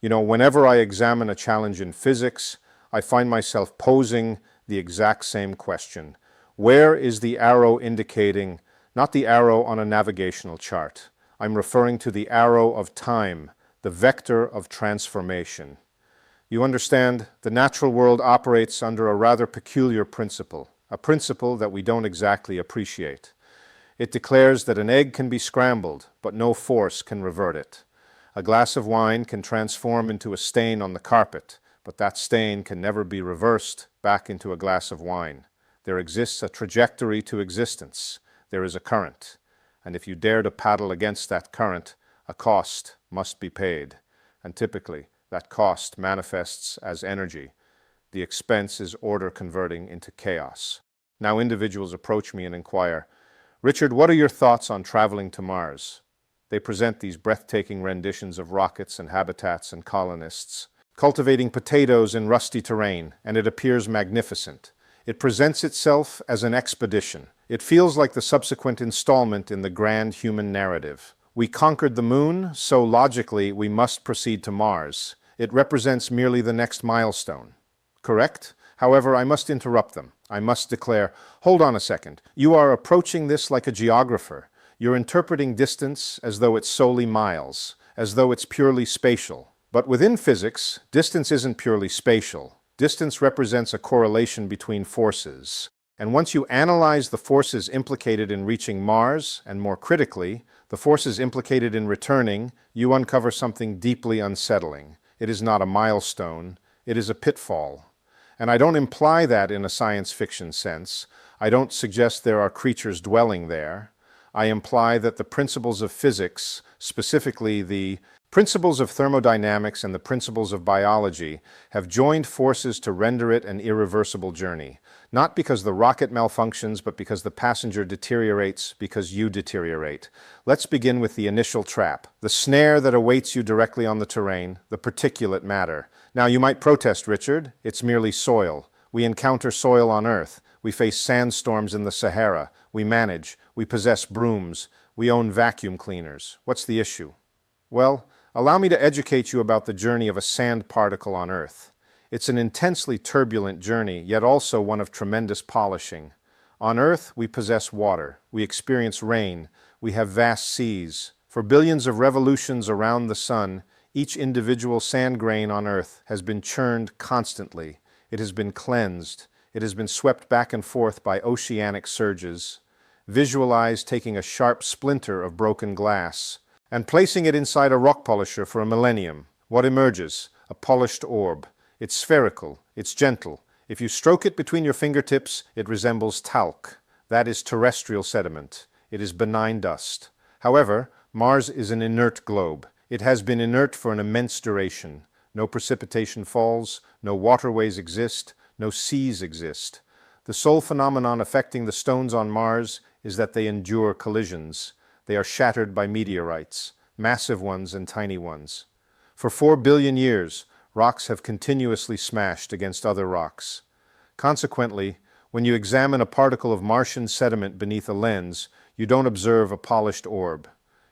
Whenever I examine a challenge in physics, I find myself posing the exact same question. Where is the arrow indicating, not the arrow on a navigational chart? I'm referring to the arrow of time, the vector of transformation. You understand, the natural world operates under a rather peculiar principle, a principle that we don't exactly appreciate. It declares that an egg can be scrambled, but no force can revert it. A glass of wine can transform into a stain on the carpet, but that stain can never be reversed back into a glass of wine. There exists a trajectory to existence. There is a current. And if you dare to paddle against that current, a cost must be paid. And typically, that cost manifests as energy. The expense is order converting into chaos. Now individuals approach me and inquire, "Richard, what are your thoughts on traveling to Mars?" They present these breathtaking renditions of rockets and habitats and colonists, cultivating potatoes in rusty terrain, and it appears magnificent. It presents itself as an expedition. It feels like the subsequent installment in the grand human narrative. We conquered the moon, so logically we must proceed to Mars. It represents merely the next milestone. Correct? However, I must interrupt them. I must declare, hold on a second. You are approaching this like a geographer. You're interpreting distance as though it's solely miles, as though it's purely spatial. But within physics, distance isn't purely spatial. Distance represents a correlation between forces. And once you analyze the forces implicated in reaching Mars, and more critically, the forces implicated in returning, you uncover something deeply unsettling. It is not a milestone, it is a pitfall. And I don't imply that in a science fiction sense. I don't suggest there are creatures dwelling there. I imply that the principles of physics, specifically the principles of thermodynamics and the principles of biology, have joined forces to render it an irreversible journey. Not because the rocket malfunctions, but because the passenger deteriorates, because you deteriorate. Let's begin with the initial trap, the snare that awaits you directly on the terrain, the particulate matter. Now you might protest, Richard, it's merely soil. We encounter soil on Earth. We face sandstorms in the Sahara. We manage. We possess brooms. We own vacuum cleaners. What's the issue? Well, allow me to educate you about the journey of a sand particle on Earth. It's an intensely turbulent journey, yet also one of tremendous polishing. On Earth, we possess water. We experience rain. We have vast seas. For billions of revolutions around the sun, each individual sand grain on Earth has been churned constantly. It has been cleansed. It has been swept back and forth by oceanic surges. Visualize taking a sharp splinter of broken glass and placing it inside a rock polisher for a millennium. What emerges? A polished orb. It's spherical. It's gentle. If you stroke it between your fingertips, it resembles talc. That is terrestrial sediment. It is benign dust. However, Mars is an inert globe. It has been inert for an immense duration. No precipitation falls, no waterways exist, no seas exist. The sole phenomenon affecting the stones on Mars is that they endure collisions. They are shattered by meteorites, massive ones and tiny ones. For 4 billion years, rocks have continuously smashed against other rocks. Consequently, when you examine a particle of Martian sediment beneath a lens, you don't observe a polished orb.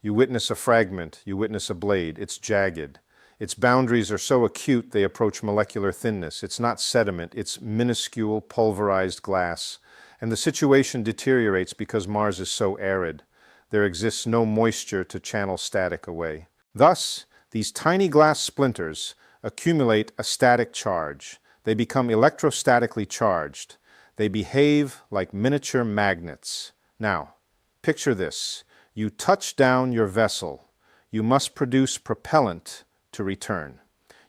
You witness a fragment, you witness a blade. It's jagged. Its boundaries are so acute they approach molecular thinness. It's not sediment, it's minuscule pulverized glass. And the situation deteriorates because Mars is so arid. There exists no moisture to channel static away. Thus, these tiny glass splinters accumulate a static charge. They become electrostatically charged. They behave like miniature magnets. Now, picture this. You touch down your vessel. You must produce propellant to return.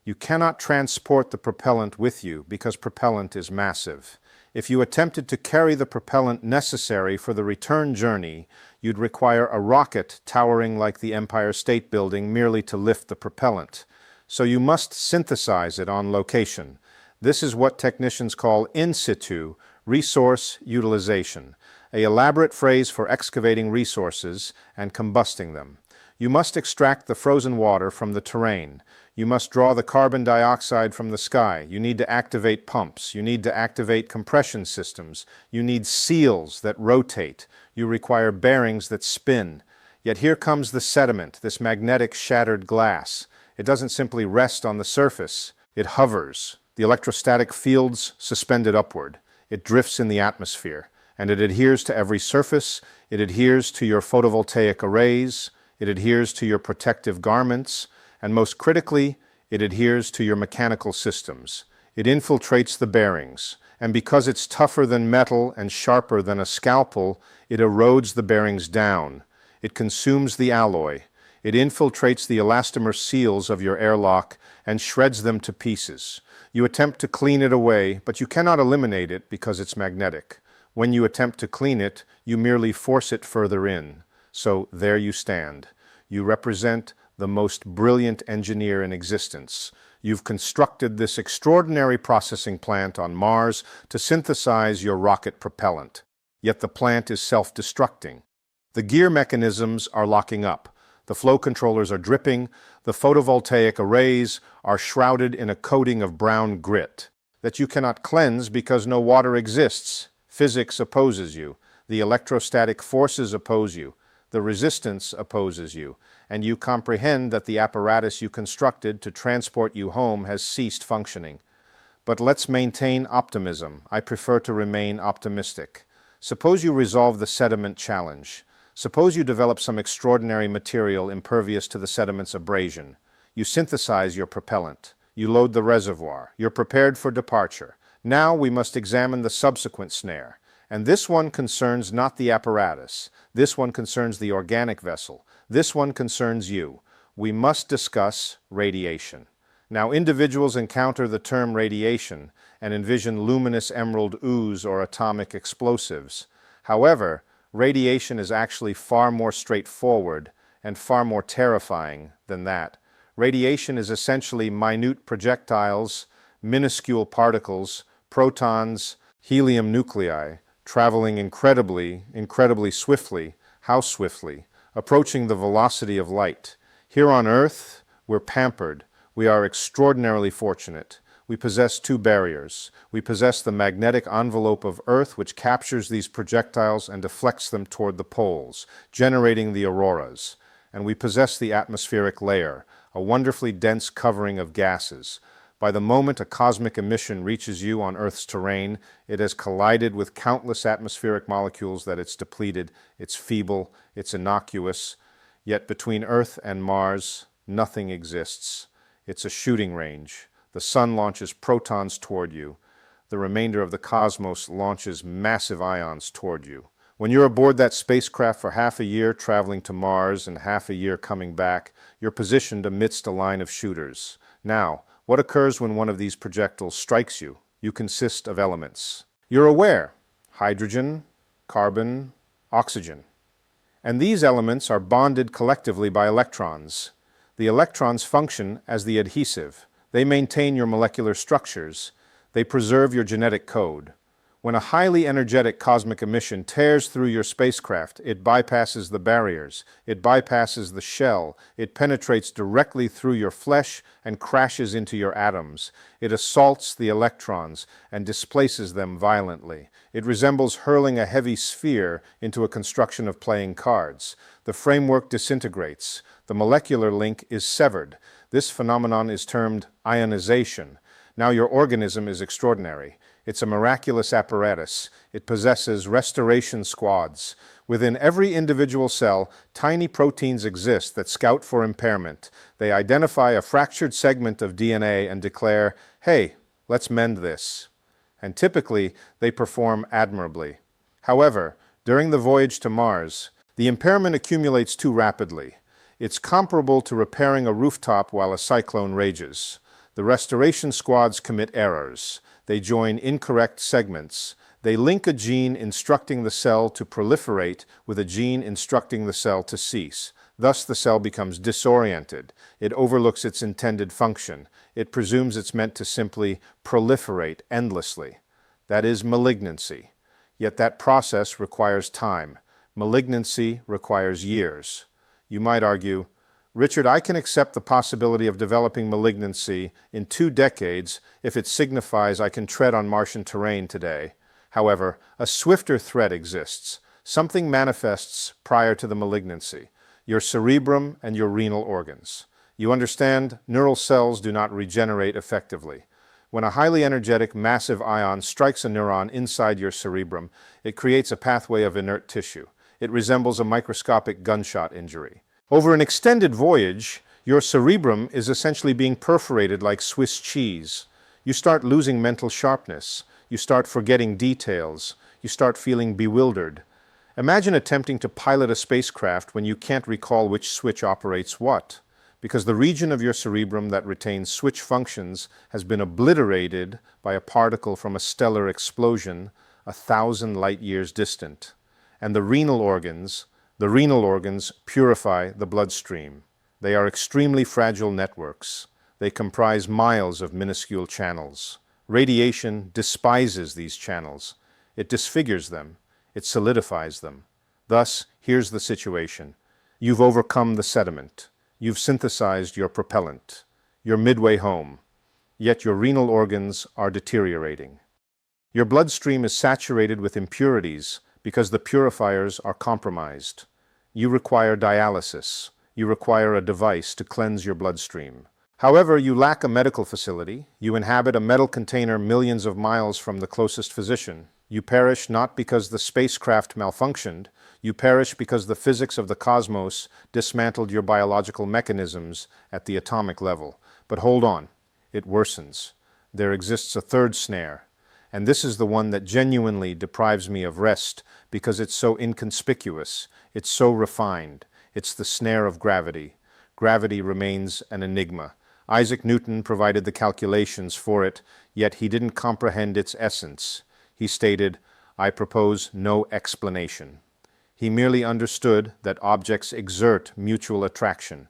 You cannot transport the propellant with you because propellant is massive. If you attempted to carry the propellant necessary for the return journey, you'd require a rocket towering like the Empire State Building merely to lift the propellant. So you must synthesize it on location. This is what technicians call in situ resource utilization, an elaborate phrase for excavating resources and combusting them. You must extract the frozen water from the terrain. You must draw the carbon dioxide from the sky. You need to activate pumps. You need to activate compression systems. You need seals that rotate. You require bearings that spin. Yet here comes the sediment, this magnetic shattered glass. It doesn't simply rest on the surface. It hovers. The electrostatic fields suspended upward. It drifts in the atmosphere, and it adheres to every surface. It adheres to your photovoltaic arrays. It adheres to your protective garments, and most critically, it adheres to your mechanical systems. It infiltrates the bearings, and because it's tougher than metal and sharper than a scalpel, it erodes the bearings down. It consumes the alloy. It infiltrates the elastomer seals of your airlock and shreds them to pieces. You attempt to clean it away, but you cannot eliminate it because it's magnetic. When you attempt to clean it, you merely force it further in. So there you stand. You represent the most brilliant engineer in existence. You've constructed this extraordinary processing plant on Mars to synthesize your rocket propellant. Yet the plant is self-destructing. The gear mechanisms are locking up. The flow controllers are dripping. The photovoltaic arrays are shrouded in a coating of brown grit that you cannot cleanse because no water exists. Physics opposes you. The electrostatic forces oppose you. The resistance opposes you. And you comprehend that the apparatus you constructed to transport you home has ceased functioning. But let's maintain optimism. I prefer to remain optimistic. Suppose you resolve the sediment challenge. Suppose you develop some extraordinary material impervious to the sediment's abrasion. You synthesize your propellant. You load the reservoir. You're prepared for departure. Now we must examine the subsequent snare. And this one concerns not the apparatus. This one concerns the organic vessel. This one concerns you. We must discuss radiation. Now, individuals encounter the term radiation and envision luminous emerald ooze or atomic explosives. However, radiation is actually far more straightforward and far more terrifying than that. Radiation is essentially minute projectiles, minuscule particles, protons, helium nuclei, traveling incredibly swiftly. How swiftly? Approaching the velocity of light. Here on Earth, we're pampered. We are extraordinarily fortunate. We possess two barriers. We possess the magnetic envelope of Earth, which captures these projectiles and deflects them toward the poles, generating the auroras. And we possess the atmospheric layer, a wonderfully dense covering of gases. By the moment a cosmic emission reaches you on Earth's terrain, it has collided with countless atmospheric molecules that it's depleted, it's feeble, it's innocuous. Yet between Earth and Mars, nothing exists. It's a shooting range. The sun launches protons toward you. The remainder of the cosmos launches massive ions toward you. When you're aboard that spacecraft for half a year traveling to Mars and half a year coming back, you're positioned amidst a line of shooters. Now, what occurs when one of these projectiles strikes you? You consist of elements. You're aware: hydrogen, carbon, oxygen. And these elements are bonded collectively by electrons. The electrons function as the adhesive. They maintain your molecular structures. They preserve your genetic code. When a highly energetic cosmic emission tears through your spacecraft, it bypasses the barriers, it bypasses the shell, it penetrates directly through your flesh and crashes into your atoms. It assaults the electrons and displaces them violently. It resembles hurling a heavy sphere into a construction of playing cards. The framework disintegrates. The molecular link is severed. This phenomenon is termed ionization. Now your organism is extraordinary. It's a miraculous apparatus. It possesses restoration squads. Within every individual cell, tiny proteins exist that scout for impairment. They identify a fractured segment of DNA and declare, "Hey, let's mend this." And typically, they perform admirably. However, during the voyage to Mars, the impairment accumulates too rapidly. It's comparable to repairing a rooftop while a cyclone rages. The restoration squads commit errors. They join incorrect segments. They link a gene instructing the cell to proliferate with a gene instructing the cell to cease. Thus, the cell becomes disoriented. It overlooks its intended function. It presumes it's meant to simply proliferate endlessly. That is malignancy. Yet that process requires time. Malignancy requires years. You might argue, "Richard, I can accept the possibility of developing malignancy in 2 decades if it signifies I can tread on Martian terrain today." However, a swifter threat exists. Something manifests prior to the malignancy: your cerebrum and your renal organs. You understand, neural cells do not regenerate effectively. When a highly energetic, massive ion strikes a neuron inside your cerebrum, it creates a pathway of inert tissue. It resembles a microscopic gunshot injury. Over an extended voyage, your cerebrum is essentially being perforated like Swiss cheese. You start losing mental sharpness. You start forgetting details. You start feeling bewildered. Imagine attempting to pilot a spacecraft when you can't recall which switch operates what, because the region of your cerebrum that retains switch functions has been obliterated by a particle from a stellar explosion 1,000 light-years distant. And the renal organs purify the bloodstream. They are extremely fragile networks. They comprise miles of minuscule channels. Radiation despises these channels. It disfigures them. It solidifies them. Thus, here's the situation. You've overcome the sediment. You've synthesized your propellant. You're midway home. Yet your renal organs are deteriorating. Your bloodstream is saturated with impurities because the purifiers are compromised. You require dialysis. You require a device to cleanse your bloodstream. However, you lack a medical facility. You inhabit a metal container millions of miles from the closest physician. You perish not because the spacecraft malfunctioned. You perish because the physics of the cosmos dismantled your biological mechanisms at the atomic level. But hold on, it worsens. There exists a third snare, and this is the one that genuinely deprives me of rest because it's so inconspicuous, it's so refined. It's the snare of gravity. Gravity remains an enigma. Isaac Newton provided the calculations for it, yet he didn't comprehend its essence. He stated, "I propose no explanation." He merely understood that objects exert mutual attraction.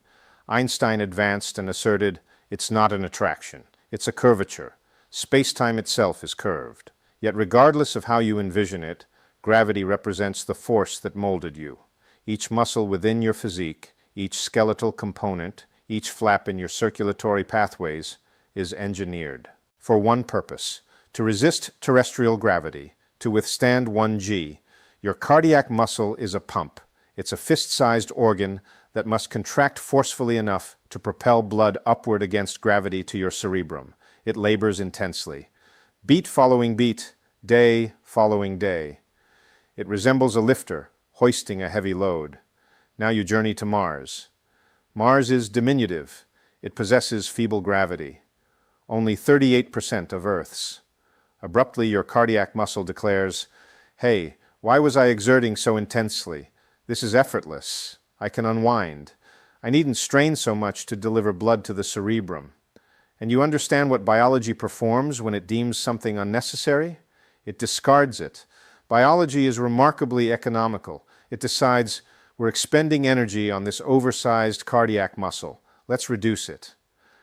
Einstein advanced and asserted, it's not an attraction, it's a curvature. Space-time itself is curved. Yet regardless of how you envision it, gravity represents the force that molded you. Each muscle within your physique, each skeletal component, each flap in your circulatory pathways is engineered for one purpose: to resist terrestrial gravity, to withstand 1G. Your cardiac muscle is a pump. It's a fist-sized organ that must contract forcefully enough to propel blood upward against gravity to your cerebrum. It labors intensely. Beat following beat, day following day. It resembles a lifter hoisting a heavy load. Now you journey to Mars. Mars is diminutive. It possesses feeble gravity. Only 38% of Earth's. Abruptly, your cardiac muscle declares, "Hey, why was I exerting so intensely? This is effortless. I can unwind. I needn't strain so much to deliver blood to the cerebrum." And you understand what biology performs when it deems something unnecessary? It discards it. Biology is remarkably economical. It decides, we're expending energy on this oversized cardiac muscle. Let's reduce it.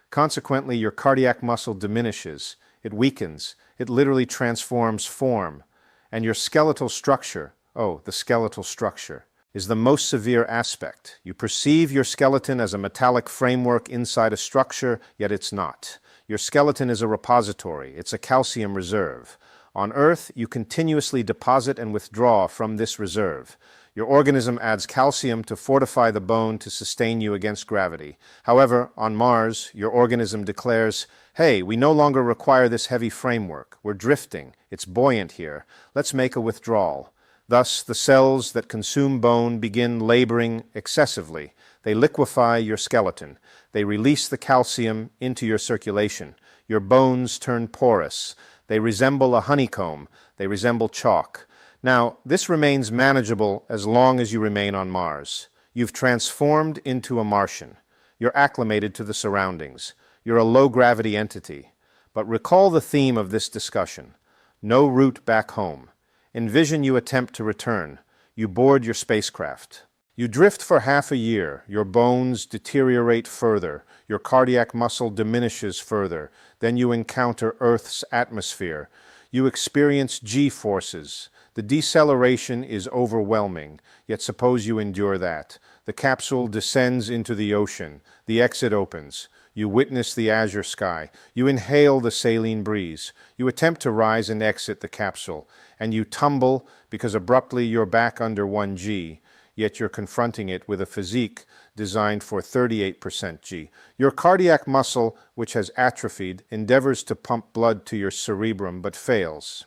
Consequently, your cardiac muscle diminishes. It weakens. It literally transforms form. And your skeletal structure, the skeletal structure, is the most severe aspect. You perceive your skeleton as a metallic framework inside a structure, yet it's not. Your skeleton is a repository. It's a calcium reserve. On Earth, you continuously deposit and withdraw from this reserve. Your organism adds calcium to fortify the bone to sustain you against gravity. However, on Mars, your organism declares, "Hey, we no longer require this heavy framework. We're drifting. It's buoyant here. Let's make a withdrawal." Thus, the cells that consume bone begin laboring excessively. They liquefy your skeleton. They release the calcium into your circulation. Your bones turn porous. They resemble a honeycomb. They resemble chalk. Now, this remains manageable as long as you remain on Mars. You've transformed into a Martian. You're acclimated to the surroundings. You're a low-gravity entity. But recall the theme of this discussion. No route back home. Envision you attempt to return. You board your spacecraft. You drift for half a year. Your bones deteriorate further. Your cardiac muscle diminishes further. Then you encounter Earth's atmosphere. You experience G-forces. The deceleration is overwhelming, yet suppose you endure that. The capsule descends into the ocean. The exit opens. You witness the azure sky. You inhale the saline breeze. You attempt to rise and exit the capsule, and you tumble because abruptly you're back under 1G, yet you're confronting it with a physique designed for 38% G. Your cardiac muscle, which has atrophied, endeavors to pump blood to your cerebrum but fails.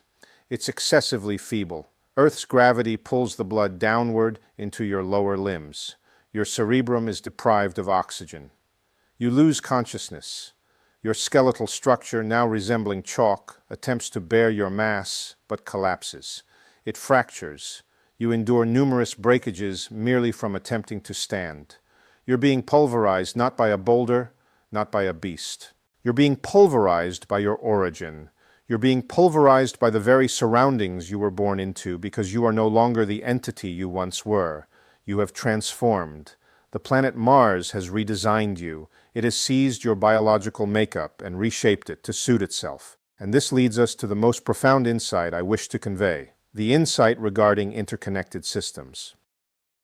It's excessively feeble. Earth's gravity pulls the blood downward into your lower limbs. Your cerebrum is deprived of oxygen. You lose consciousness. Your skeletal structure, now resembling chalk, attempts to bear your mass, but collapses. It fractures. You endure numerous breakages merely from attempting to stand. You're being pulverized not by a boulder, not by a beast. You're being pulverized by your origin. You're being pulverized by the very surroundings you were born into because you are no longer the entity you once were. You have transformed. The planet Mars has redesigned you. It has seized your biological makeup and reshaped it to suit itself. And this leads us to the most profound insight I wish to convey, the insight regarding interconnected systems.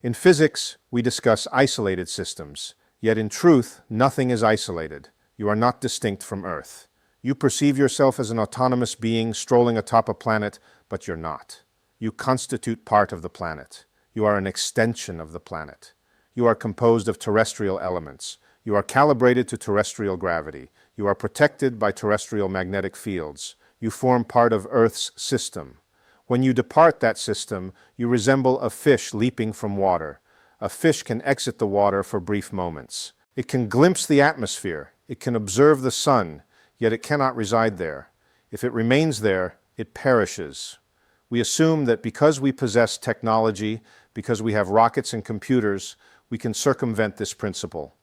In physics, we discuss isolated systems, yet in truth, nothing is isolated. You are not distinct from Earth. You perceive yourself as an autonomous being strolling atop a planet, but you're not. You constitute part of the planet. You are an extension of the planet. You are composed of terrestrial elements. You are calibrated to terrestrial gravity. You are protected by terrestrial magnetic fields. You form part of Earth's system. When you depart that system, you resemble a fish leaping from water. A fish can exit the water for brief moments. It can glimpse the atmosphere. It can observe the sun, yet it cannot reside there. If it remains there, it perishes. We assume that because we possess technology, because we have rockets and computers, we can circumvent this principle.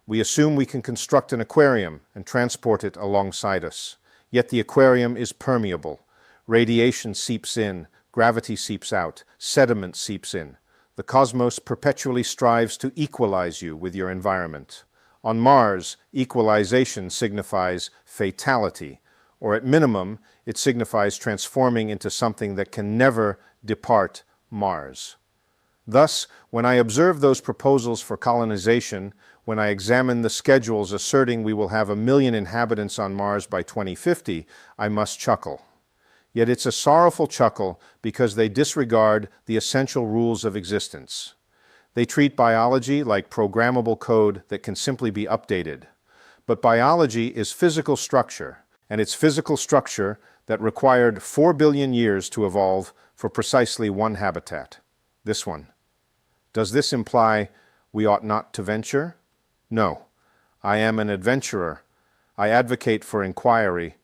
We assume we can construct an aquarium and transport it alongside us. Yet the aquarium is permeable. Radiation seeps in, gravity seeps out, sediment seeps in. The cosmos perpetually strives to equalize you with your environment. On Mars, equalization signifies fatality, or at minimum, it signifies transforming into something that can never depart Mars. Thus, when I observe those proposals for colonization, when I examine the schedules asserting we will have 1 million inhabitants on Mars by 2050, I must chuckle. Yet it's a sorrowful chuckle because they disregard the essential rules of existence. They treat biology like programmable code that can simply be updated. But biology is physical structure, and it's physical structure that required 4 billion years to evolve for precisely one habitat, this one. Does this imply we ought not to venture? No. I am an adventurer. I advocate for inquiry.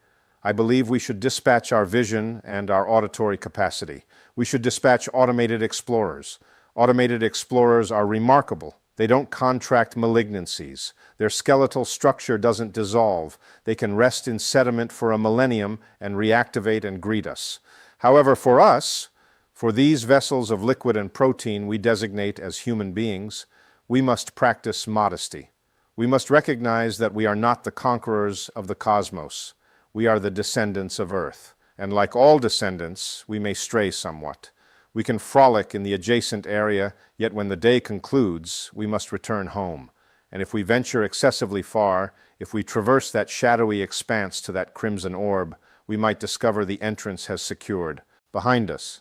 I believe we should dispatch our vision and our auditory capacity. We should dispatch automated explorers. Automated explorers are remarkable. They don't contract malignancies. Their skeletal structure doesn't dissolve. They can rest in sediment for a millennium and reactivate and greet us. However, for us, for these vessels of liquid and protein we designate as human beings, we must practice modesty. We must recognize that we are not the conquerors of the cosmos. We are the descendants of Earth, and like all descendants, we may stray somewhat. We can frolic in the adjacent area, yet when the day concludes, we must return home. And if we venture excessively far, if we traverse that shadowy expanse to that crimson orb, we might discover the entrance has secured. Behind us,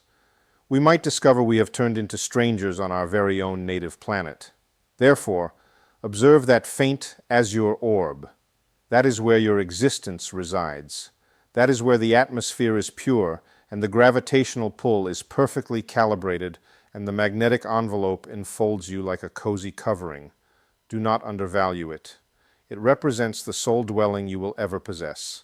we might discover we have turned into strangers on our very own native planet. Therefore, observe that faint azure orb. That is where your existence resides. That is where the atmosphere is pure and the gravitational pull is perfectly calibrated and the magnetic envelope enfolds you like a cozy covering. Do not undervalue it. It represents the sole dwelling you will ever possess.